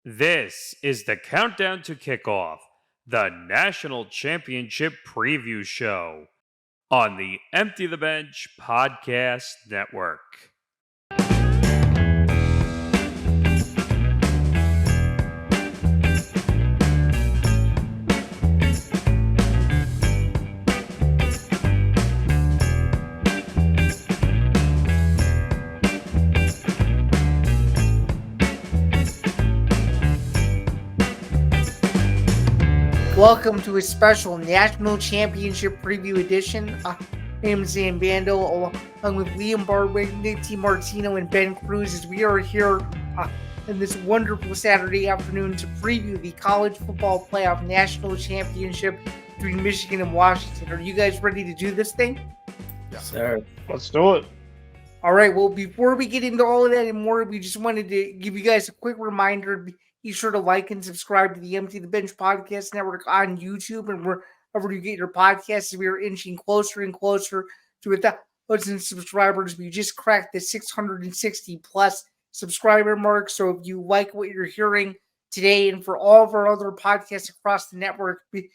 This is the countdown to kickoff, the national championship preview show on the Empty the Bench podcast network. Welcome to a special National Championship Preview edition. My name is Zain Bando, along with Barwick, Natty, DiMartino, and Ben Kruse, as we are here in this wonderful Saturday afternoon to preview the College Football Playoff National Championship between Michigan and Washington. Are you guys ready to do this thing? Yes, sir. Let's do it. All right, well, before we get into all of that and more, we just wanted to give you guys a quick reminder. Be sure to like and subscribe to the Empty the Bench podcast network on YouTube and wherever you get your podcasts. We are inching closer and closer to 1,000 subscribers. We just cracked the 660 plus subscriber mark. So if you like what you're hearing today and for all of our other podcasts across the network, be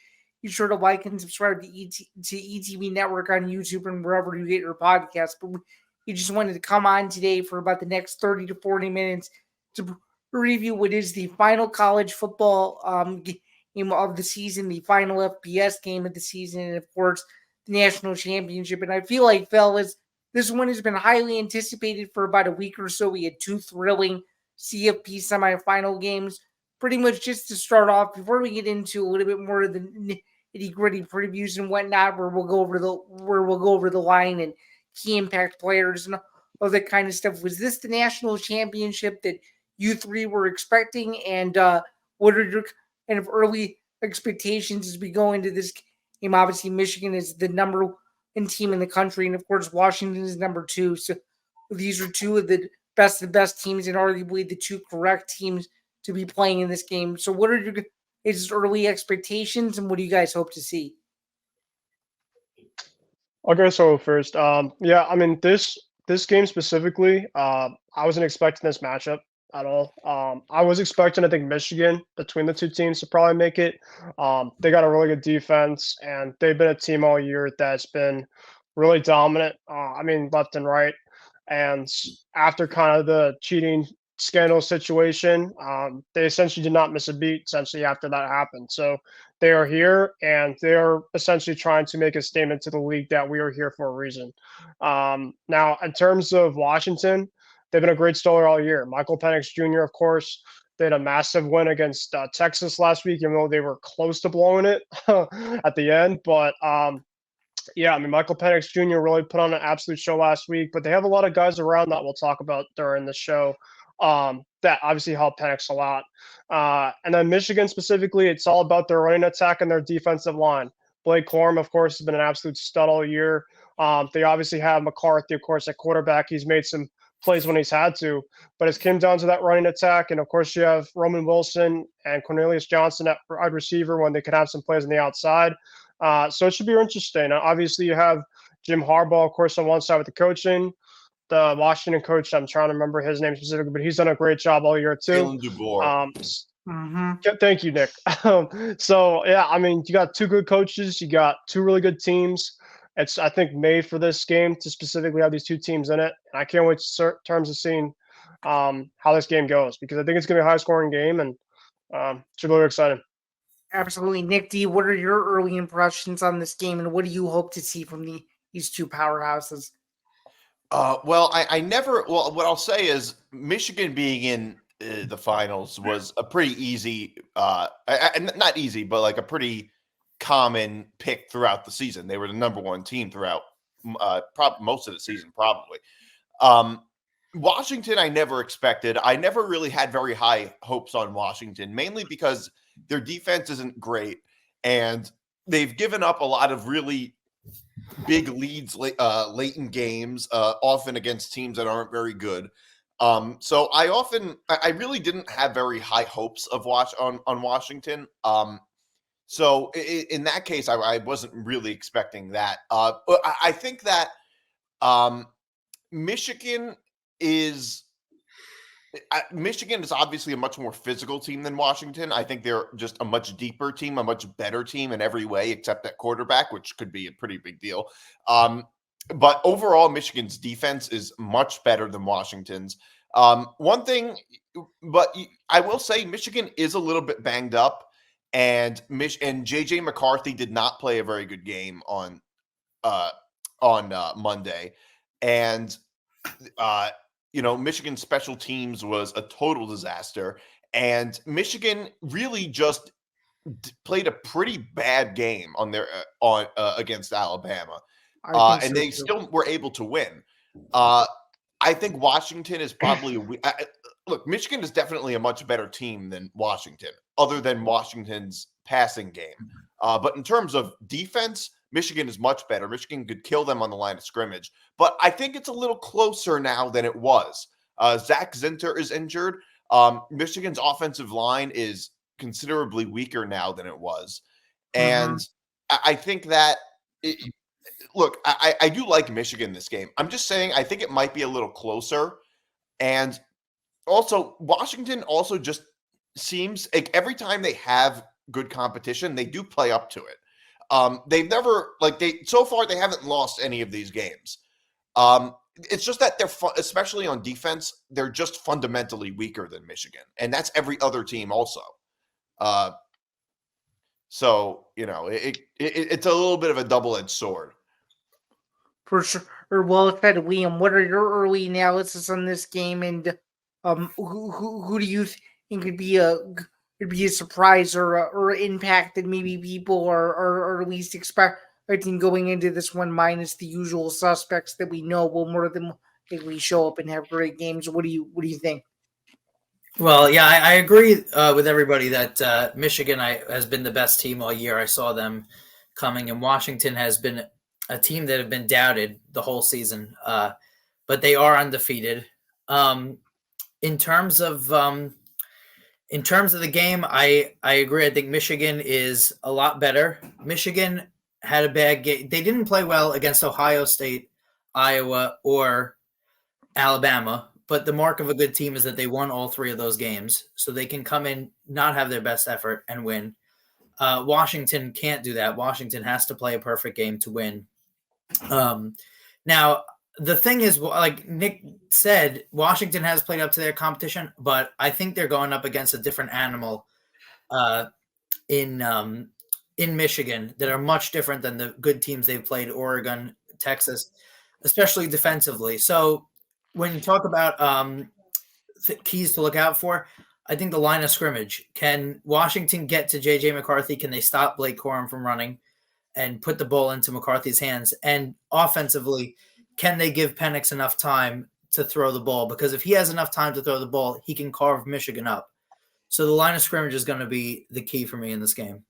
sure to like and subscribe to ETV Network on YouTube and wherever you get your podcasts. But we just wanted to come on today for about the next 30 to 40 minutes to review what is the final college football game of the season, the final FBS game of the season, and of course, the national championship. And I feel like, fellas, this one has been highly anticipated for about a week or so. We had two thrilling CFP semifinal games. Pretty much just to start off, before we get into a little bit more of the nitty-gritty previews and whatnot, where we'll go over the line and key impact players and all that kind of stuff. Was this the national championship that you three were expecting, and what are your kind of early expectations as we go into this game? Obviously, Michigan is the number one team in the country, and of course, Washington is number two. So these are two of the best teams, and arguably the two correct teams to be playing in this game. So what are your early expectations, and what do you guys hope to see? Okay, so first, this game specifically, I wasn't expecting this matchup at all. I was expecting, I think, Michigan between the two teams to probably make it. They got a really good defense, and they've been a team all year that's been really dominant. Left and right. And after kind of the cheating scandal situation, they essentially did not miss a beat essentially after that happened. So they are here, and they're essentially trying to make a statement to the league that we are here for a reason. Now, in terms of Washington, they've been a great story all year. Michael Penix Jr., of course, they had a massive win against Texas last week, even though they were close to blowing it at the end. But Michael Penix Jr. really put on an absolute show last week. But they have a lot of guys around that we'll talk about during the show that obviously help Penix a lot. And then Michigan specifically, it's all about their running attack and their defensive line. Blake Corum, of course, has been an absolute stud all year. They obviously have McCarthy, of course, at quarterback. He's made some plays when he's had to, but it's came down to that running attack. And of course, you have Roman Wilson and Cornelius Johnson at wide receiver when they could have some plays on the outside. So it should be interesting. Obviously, you have Jim Harbaugh, of course, on one side with the coaching. The Washington coach, I'm trying to remember his name specifically, but he's done a great job all year too. Kalen DeBoer. Thank you, Nick. You got two good coaches. You got two really good teams. It's, I think, made for this game to specifically have these two teams in it. And I can't wait in terms of seeing how this game goes, because I think it's going to be a high-scoring game, and should be really exciting. Absolutely. Nick D., what are your early impressions on this game, and what do you hope to see from these two powerhouses? What I'll say is Michigan being in the finals was a pretty easy, not easy, but like a pretty common pick throughout the season. They were the number one team throughout most of the season, probably. Washington, I never expected. I never really had very high hopes on Washington, mainly because their defense isn't great, and they've given up a lot of really big leads late in games, often against teams that aren't very good. So I really didn't have very high hopes of on Washington. So in that case, I wasn't really expecting that. But I think that Michigan is Michigan is obviously a much more physical team than Washington. I think they're just a much deeper team, a much better team in every way, except at quarterback, which could be a pretty big deal. But overall, Michigan's defense is much better than Washington's. One thing, but I will say Michigan is a little bit banged up, and JJ McCarthy did not play a very good game on Monday, and Michigan special teams was a total disaster, and Michigan really just played a pretty bad game on their against Alabama, and they still were able to win. I think Washington is probably look. Michigan is definitely a much better team than Washington, other than Washington's passing game. But in terms of defense, Michigan is much better. Michigan could kill them on the line of scrimmage, but I think it's a little closer now than it was. Zach Zinter is injured. Michigan's offensive line is considerably weaker now than it was. And I think that, look, I do like Michigan this game. I'm just saying I think it might be a little closer. And also, Washington also just seems like every time they have good competition, they do play up to it. They've never so far they haven't lost any of these games. It's just that they're especially on defense, they're just fundamentally weaker than Michigan, and that's every other team also. So it's a little bit of a double-edged sword. For sure. Well said, Liam. What are your early analysis on this game, and who do you think could be a surprise or impact that maybe people are least expecting going into this one, minus the usual suspects that we know will more than likely show up and have great games? What do you think? Well, yeah, I agree with everybody that Michigan has been the best team all year. I saw them coming, and Washington has been a team that have been doubted the whole season, but they are undefeated. In terms of the game, I agree. I think Michigan is a lot better. Michigan had a bad game. They didn't play well against Ohio State, Iowa, or Alabama, but the mark of a good team is that they won all three of those games, so they can come in, not have their best effort, and win. Washington can't do that. Washington has to play a perfect game to win. Now, the thing is, like Nick said, Washington has played up to their competition, but I think they're going up against a different animal in Michigan that are much different than the good teams they've played, Oregon, Texas, especially defensively. So when you talk about keys to look out for, I think the line of scrimmage. Can Washington get to J.J. McCarthy? Can they stop Blake Corum from running and put the ball into McCarthy's hands? And offensively, can they give Penix enough time to throw the ball? Because if he has enough time to throw the ball, he can carve Michigan up. So the line of scrimmage is going to be the key for me in this game.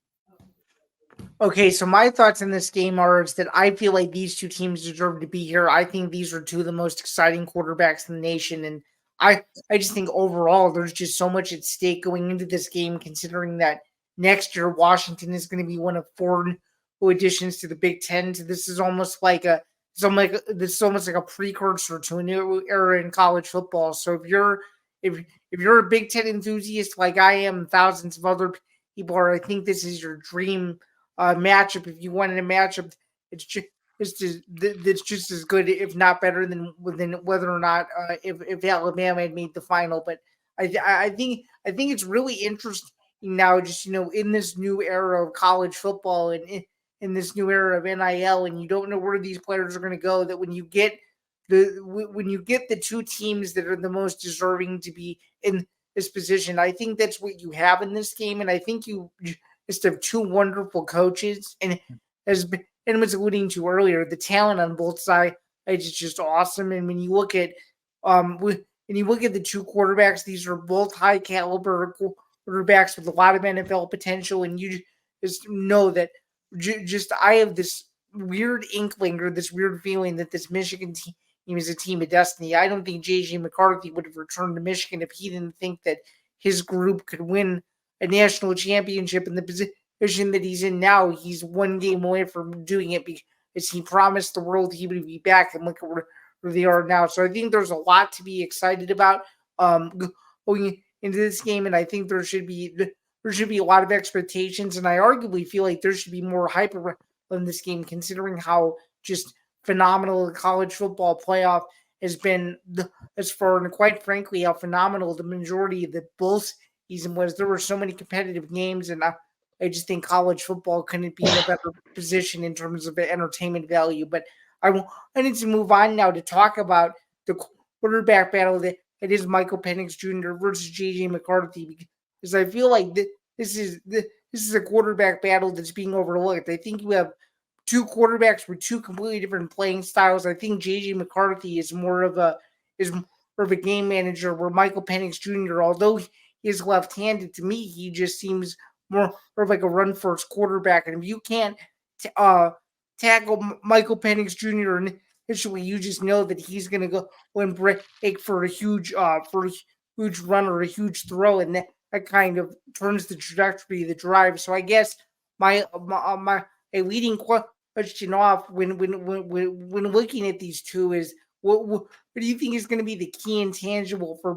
Okay, so my thoughts in this game are that I feel like these two teams deserve to be here. I think these are two of the most exciting quarterbacks in the nation, and I just think overall there's just so much at stake going into this game, considering that next year Washington is going to be one of 4 new additions to the Big Ten. So this is almost like a precursor to a new era in college football. So if you're a Big Ten enthusiast like I am, thousands of other people are, I think this is your dream matchup. If you wanted a matchup, it's just as good, if not better, than whether or not if Alabama had made the final. But I think it's really interesting now, just in this new era of college football and in this new era of NIL, and you don't know where these players are going to go, that when you get the two teams that are the most deserving to be in this position, I think that's what you have in this game. And I think you just have two wonderful coaches, and as Ben was alluding to earlier, the talent on both sides is just awesome. And when you look at the two quarterbacks, these are both high caliber quarterbacks with a lot of NFL potential, and you just know that I have this weird inkling, or this weird feeling, that this Michigan team is a team of destiny. I don't think J.J. McCarthy would have returned to Michigan if he didn't think that his group could win a national championship in the position that he's in now. He's one game away from doing it because he promised the world he would be back, and look at where they are now. So I think there's a lot to be excited about. going into this game, and I think there should be a lot of expectations, and I arguably feel like there should be more hype around this game, considering how just phenomenal the college football playoff has been as far, and quite frankly, how phenomenal the majority of the bowl season was. There were so many competitive games, and I just think college football couldn't be in a better position in terms of entertainment value. But I need to move on now to talk about the quarterback battle that it is Michael Penix Jr. versus J.J. McCarthy, because I feel like this is a quarterback battle that's being overlooked. I think you have two quarterbacks with two completely different playing styles. I think J.J. McCarthy is more of a game manager, where Michael Penix Jr., although he is left-handed, to me he just seems more of like a run-first quarterback. And if you can't tackle Michael Penix Jr. initially, you just know that he's going to go and break for a huge run or a huge throw, and that kind of turns the trajectory of the drive. So I guess my leading question off when looking at these two is what do you think is going to be the key intangible for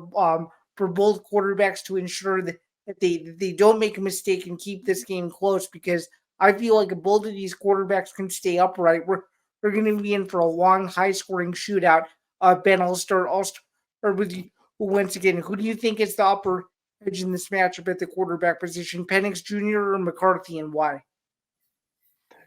both quarterbacks to ensure that they don't make a mistake and keep this game close? Because I feel like if both of these quarterbacks can stay upright, we're going to be in for a long, high-scoring shootout. Ben, I'll start with you once again. Who do you think is the upper edge in this matchup at the quarterback position, Penix Jr. or McCarthy, and why?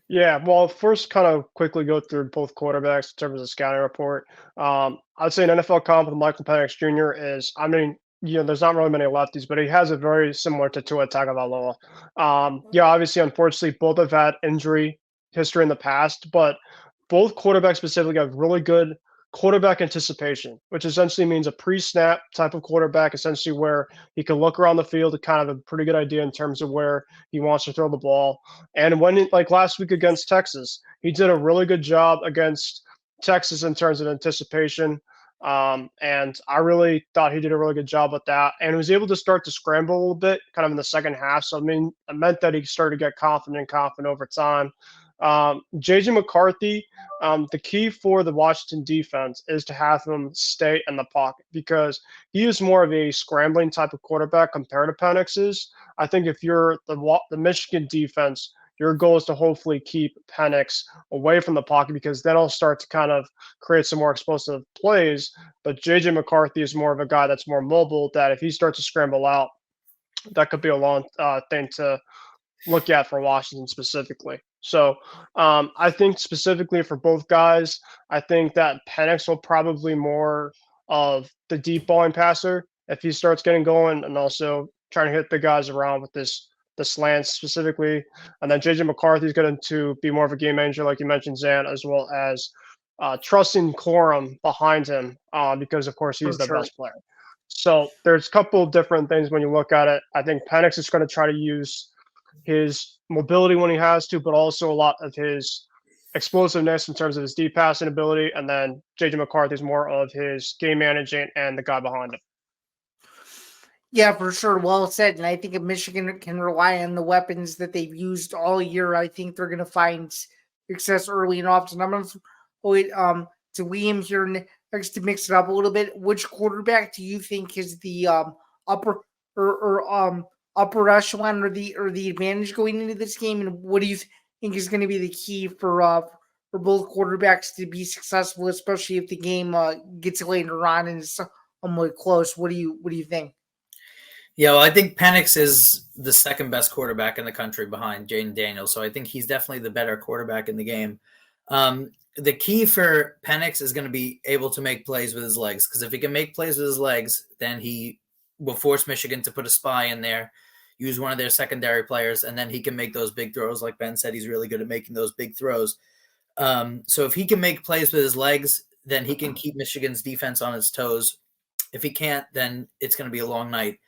Yeah, well, first, kind of quickly go through both quarterbacks in terms of the scouting report. I'd say an NFL comp with Michael Penix Jr. is, I mean, there's not really many lefties, but he has a very similar to Tua Tagovailoa. Obviously, unfortunately, both have had injury history in the past, but both quarterbacks specifically have really good quarterback anticipation, which essentially means a pre-snap type of quarterback, essentially where he can look around the field to kind of have a pretty good idea in terms of where he wants to throw the ball. And like last week against Texas, he did a really good job against Texas in terms of anticipation. And I really thought he did a really good job with that, and he was able to start to scramble a little bit kind of in the second half. So, I mean, it meant that he started to get confident over time. J.J. McCarthy, the key for the Washington defense is to have him stay in the pocket, because he is more of a scrambling type of quarterback compared to Penix is. I think if you're the Michigan defense, your goal is to hopefully keep Penix away from the pocket, because then he'll start to kind of create some more explosive plays. But J.J. McCarthy is more of a guy that's more mobile, that if he starts to scramble out, that could be a long thing to look at for Washington specifically. So I think specifically for both guys, I think that Penix will probably more of the deep balling passer if he starts getting going, and also trying to hit the guys around with the slants specifically. And then J.J. McCarthy is going to be more of a game manager, like you mentioned, Zan, as well as trusting Corum behind him, because, of course, he's the best player. So there's a couple of different things when you look at it. I think Penix is going to try to use his mobility when he has to, but also a lot of his explosiveness in terms of his deep passing ability. And then J.J. McCarthy is more of his game managing and the guy behind him. Yeah, for sure. Well said. And I think if Michigan can rely on the weapons that they've used all year, I think they're going to find success early and often. I'm going to wait to Liam here next to mix it up a little bit. Which quarterback do you think is the upper upper echelon or the advantage going into this game? And what do you think is going to be the key for both quarterbacks to be successful, especially if the game gets later on and is somewhat close? What do you think? Yeah, well, I think Penix is the second best quarterback in the country behind Jaden Daniels. So I think he's definitely the better quarterback in the game. The key for Penix is going to be able to make plays with his legs, because if he can make plays with his legs, then he will force Michigan to put a spy in there, use one of their secondary players, and then he can make those big throws. Like Ben said, he's really good at making those big throws. So if he can make plays with his legs, then he can keep Michigan's defense on its toes. If he can't, then it's going to be a long night.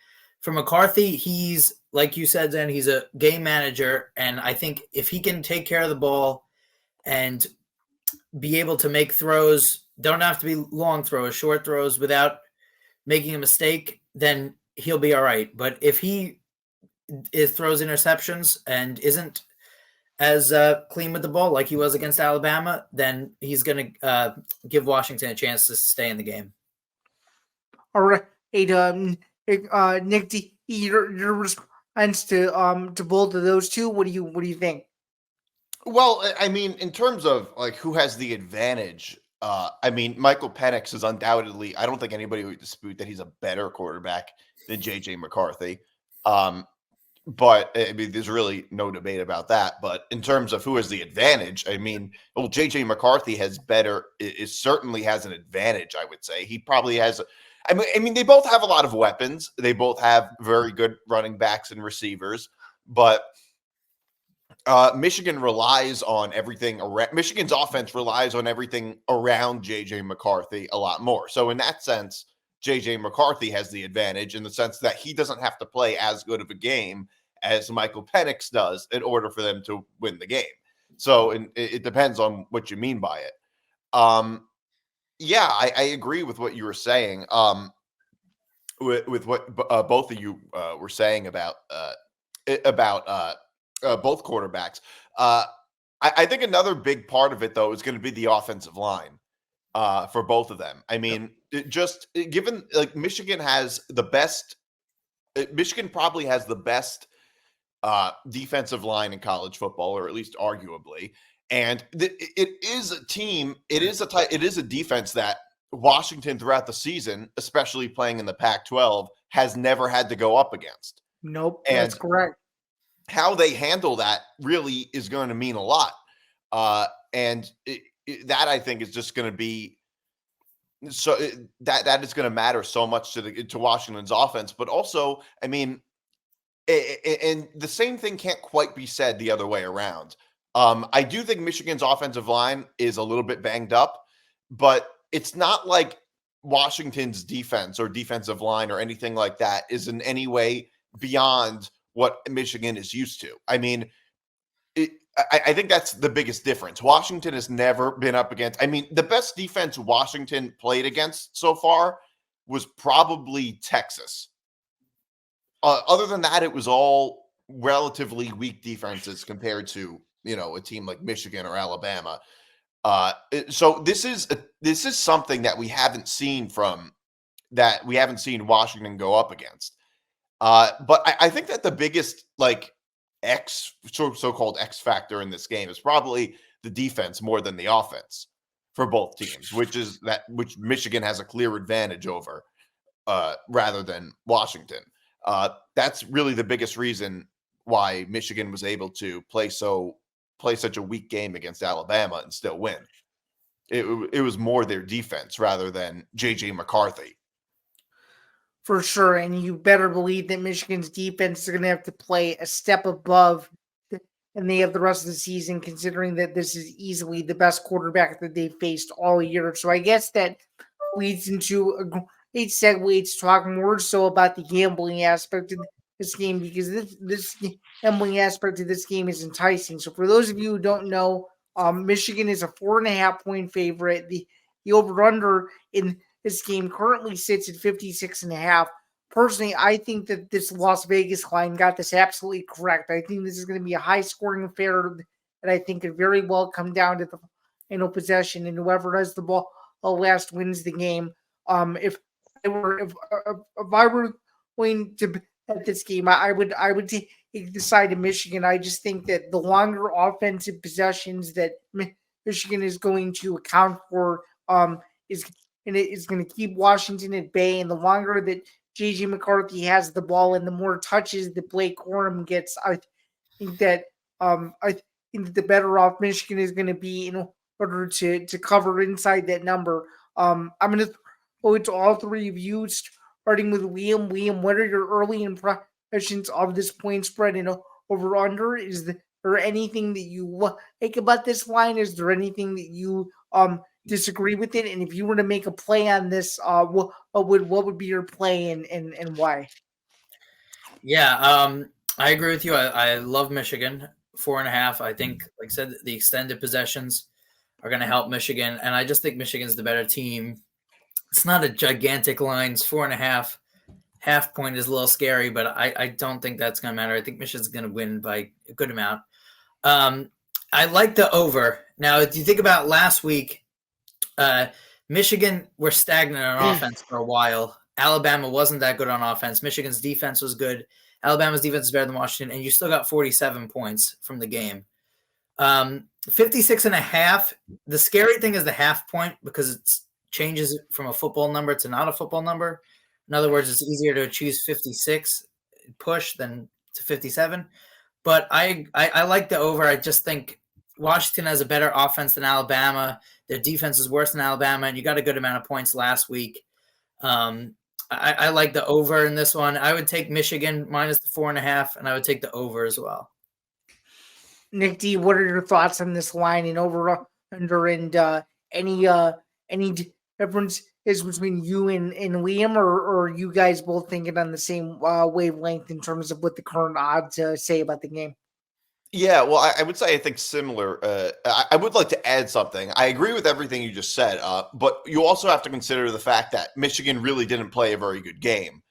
For McCarthy, he's, like you said, Zen, he's a game manager, and I think if he can take care of the ball and be able to make throws, don't have to be long throws, short throws, without making a mistake, then he'll be all right. But if he throws interceptions and isn't as clean with the ball like he was against Alabama, then he's going to give Washington a chance to stay in the game. All right. Nick, your response to both of those two. What do you think? Well, I mean, in terms of like who has the advantage, I mean, Michael Penix is undoubtedly, I don't think anybody would dispute that he's a better quarterback than JJ McCarthy. But I mean, there's really no debate about that. But in terms of who has the advantage, I mean, well, JJ McCarthy has better, is certainly has an advantage, I would say. He probably has, I mean, they both have a lot of weapons. They both have very good running backs and receivers, but Michigan relies on everything around. Michigan's offense relies on everything around JJ McCarthy a lot more. So in that sense, JJ McCarthy has the advantage in the sense that he doesn't have to play as good of a game as Michael Penix does in order for them to win the game. So it depends on what you mean by it. Yeah, I agree with what you were saying. With what both of you were saying about both quarterbacks. I think another big part of it, though, is going to be the offensive line for both of them. I mean, given like Michigan has the best, Michigan probably has the best defensive line in college football, or at least arguably. And it is a team. It is a defense that Washington throughout the season, especially playing in the Pac-12, has never had to go up against. Nope, that's correct. How they handle that really is going to mean a lot. And that I think is just going to be so that is going to matter so much to Washington's offense. But also, I mean, and the same thing can't quite be said the other way around. I do think Michigan's offensive line is a little bit banged up, but it's not like Washington's defense or defensive line or anything like that is in any way beyond what Michigan is used to. I mean, I think that's the biggest difference. Washington has never been up against, I mean, the best defense Washington played against so far was probably Texas. Other than that, it was all relatively weak defenses compared to, a team like Michigan or Alabama. So this is something that we haven't seen Washington go up against. But I think that the biggest so-called X factor in this game is probably the defense more than the offense for both teams, which Michigan has a clear advantage over rather than Washington. That's really the biggest reason why Michigan was able to play such a weak game against Alabama and still win. It was more their defense rather than JJ McCarthy. For sure, and you better believe that Michigan's defense is going to have to play a step above than they have the rest of the season, considering that this is easily the best quarterback that they've faced all year. So I guess that leads into a great segue to talk more so about the gambling aspect of this game, because this gambling aspect of this game is enticing. So for those of you who don't know, Michigan is a 4.5-point favorite. The over-under in this game currently sits at 56.5. Personally, I think that this Las Vegas line got this absolutely correct. I think this is going to be a high-scoring affair, and I think it very well come down to the final possession, and whoever does the ball last wins the game. If I were going to bet this game, I would take the side of Michigan. I just think that the longer offensive possessions that Michigan is going to account for is going to keep Washington at bay. And the longer that JJ McCarthy has the ball and the more touches that Blake Corum gets, I think that the better off Michigan is going to be in order to cover inside that number. I'm going to go to all three of you, starting with Liam. Liam, what are your early impressions of this point spread and over under? Is there anything that you like about this line? Is there anything that you disagree with it? And if you were to make a play on this, what would be your play and why? Yeah, I agree with you. I love Michigan 4.5. I think, like I said, the extended possessions are going to help Michigan, and I just think Michigan's the better team. It's not a gigantic line. It's 4.5. Half point is a little scary, but I don't think that's going to matter. I think Michigan's going to win by a good amount. I like the over. Now, if you think about last week, Michigan were stagnant on offense for a while, Alabama wasn't that good on offense. Michigan's defense was good. Alabama's defense is better than Washington, and you still got 47 points from the game. 56.5. The scary thing is the half point because it changes from a football number to not a football number. In other words, it's easier to choose 56 push than to 57. But I like the over. I just think Washington has a better offense than Alabama. Their defense is worse than Alabama, and you got a good amount of points last week. I like the over in this one. I would take Michigan minus the 4.5, and I would take the over as well. Nick D, what are your thoughts on this line and over under, and any difference is between you and Liam, or are you guys both thinking on the same wavelength in terms of what the current odds say about the game? Yeah, well, I would say I think similar. I would like to add something. I agree with everything you just said, but you also have to consider the fact that Michigan really didn't play a very good game.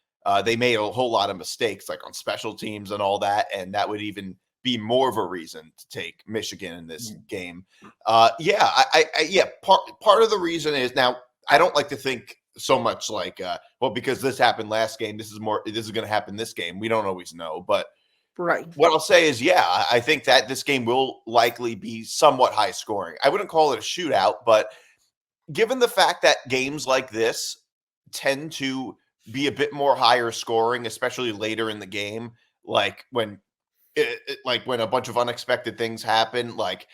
They made a whole lot of mistakes, like on special teams and all that, and that would even be more of a reason to take Michigan in this game. Part of the reason is, now I don't like to think so much like, well, because this happened last game, this is going to happen this game. We don't always know, but right. What I'll say is, yeah, I think that this game will likely be somewhat high scoring. I wouldn't call it a shootout, but given the fact that games like this tend to be a bit more higher scoring, especially later in the game, like when a bunch of unexpected things happen, like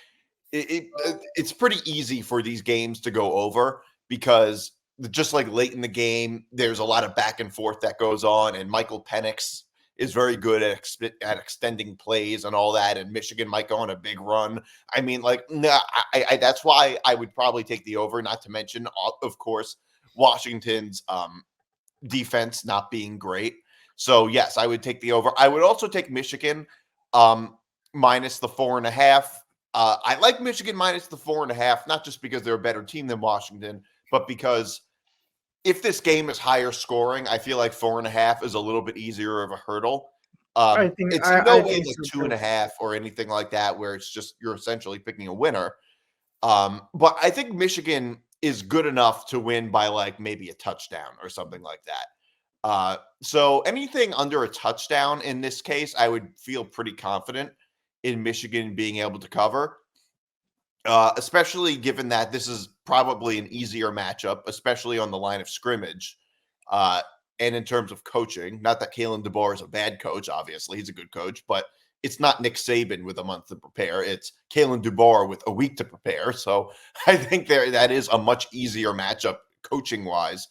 it's pretty easy for these games to go over because just like late in the game, there's a lot of back and forth that goes on, and Michael Penix is very good at extending plays and all that, and Michigan might go on a big run. I mean, like, that's why I would probably take the over, not to mention, of course, Washington's defense not being great. So, yes, I would take the over. I would also take Michigan minus the 4.5. I like Michigan minus the 4.5, not just because they're a better team than Washington, but because if this game is higher scoring, I feel like 4.5 is a little bit easier of a hurdle. It's no way like 2.5 or anything like that, where it's just you're essentially picking a winner. But I think Michigan is good enough to win by like maybe a touchdown or something like that. So anything under a touchdown in this case, I would feel pretty confident in Michigan being able to cover. Especially given that this is probably an easier matchup, especially on the line of scrimmage. And in terms of coaching, not that Kalen DeBoer is a bad coach, obviously, he's a good coach, but it's not Nick Saban with a month to prepare. It's Kalen DeBoer with a week to prepare. So I think that is a much easier matchup coaching-wise.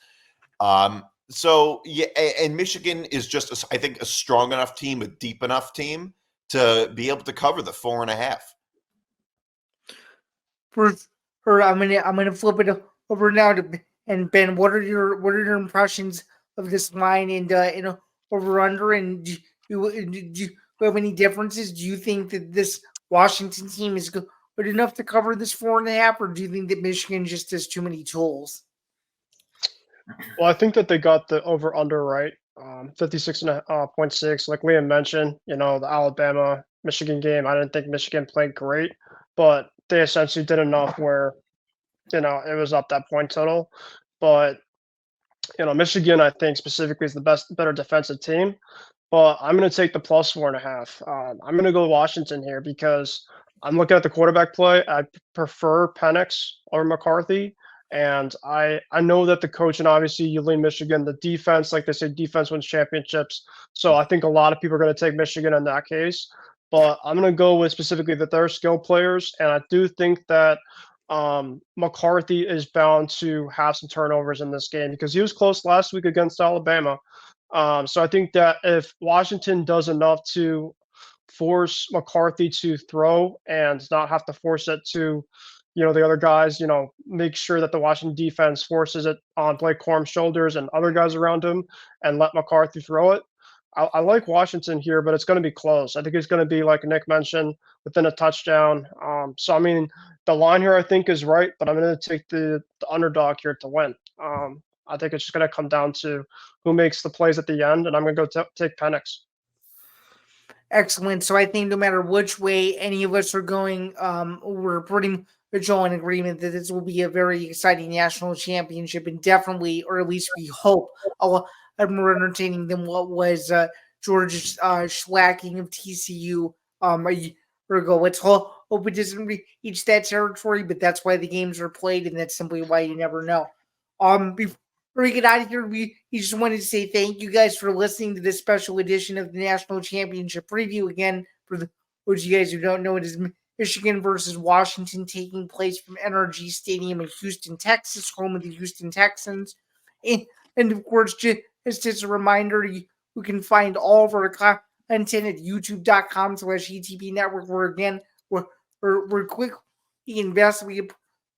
So, yeah, and Michigan is just, I think, a strong enough team, a deep enough team to be able to cover the 4.5. I'm gonna flip it over now to Ben. What are your impressions of this line and over under? And do you have any differences? Do you think that this Washington team is good enough to cover this 4.5, or do you think that Michigan just has too many tools? Well, I think that they got the over under right. 56.6, like Liam mentioned, the Alabama Michigan game. I didn't think Michigan played great, but they essentially did enough where, it was up that point total. But, Michigan, I think specifically is the better defensive team. But I'm going to take the plus 4.5. I'm going to go Washington here because I'm looking at the quarterback play. I prefer Penix over McCarthy. And I know that the coach, and obviously you lean Michigan, the defense, like they say, defense wins championships. So I think a lot of people are going to take Michigan in that case. But I'm going to go with specifically that they're skill players. And I do think that McCarthy is bound to have some turnovers in this game because he was close last week against Alabama. So I think that if Washington does enough to force McCarthy to throw and not have to force it to the other guys, make sure that the Washington defense forces it on Blake Corum's shoulders and other guys around him and let McCarthy throw it. I like Washington here, but it's going to be close. I think it's going to be, like Nick mentioned, within a touchdown. So, I mean, the line here I think is right, but I'm going to take the underdog here to win. I think it's just going to come down to who makes the plays at the end, and I'm going to go take Penix. Excellent. So I think no matter which way any of us are going, we're pretty all in agreement that this will be a very exciting national championship, and definitely, or at least we hope, a lot more entertaining than what was Georgia's shellacking of TCU a year ago. Let's hope it doesn't reach that territory, but that's why the games are played, and that's simply why you never know. Before we get out of here, we just wanted to say thank you guys for listening to this special edition of the National Championship Preview. Again, for those of you guys who don't know, it is Michigan versus Washington, taking place from NRG Stadium in Houston, Texas, home of the Houston Texans. And of course, just as a reminder, you can find all of our content at youtube.com/ETB Network, where again, we're quickly and vastly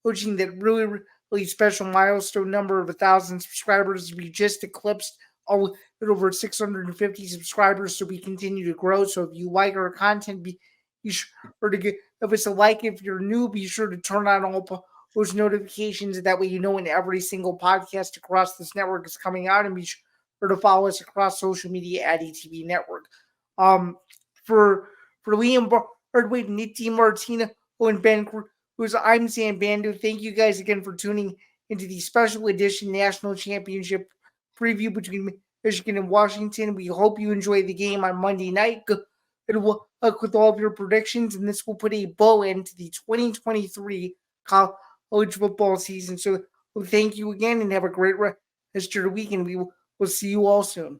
approaching that really special milestone number of 1,000 subscribers. We just eclipsed all at over 650 subscribers, so we continue to grow. So if you like our content, be sure to give us a like. If you're new, be sure to turn on all those notifications. That way you know when every single podcast across this network is coming out, and be sure to follow us across social media at ETB Network. For Liam Barwick, Natty, DiMartino, and Ben Kruse, I'm Zain Bando. Thank you guys again for tuning into the special edition National Championship Preview between Michigan and Washington. We hope you enjoy the game on Monday night. Good luck with all of your predictions, and this will put a bow end to the 2023 college football season. So thank you again, and have a great rest of your week, and we'll see you all soon.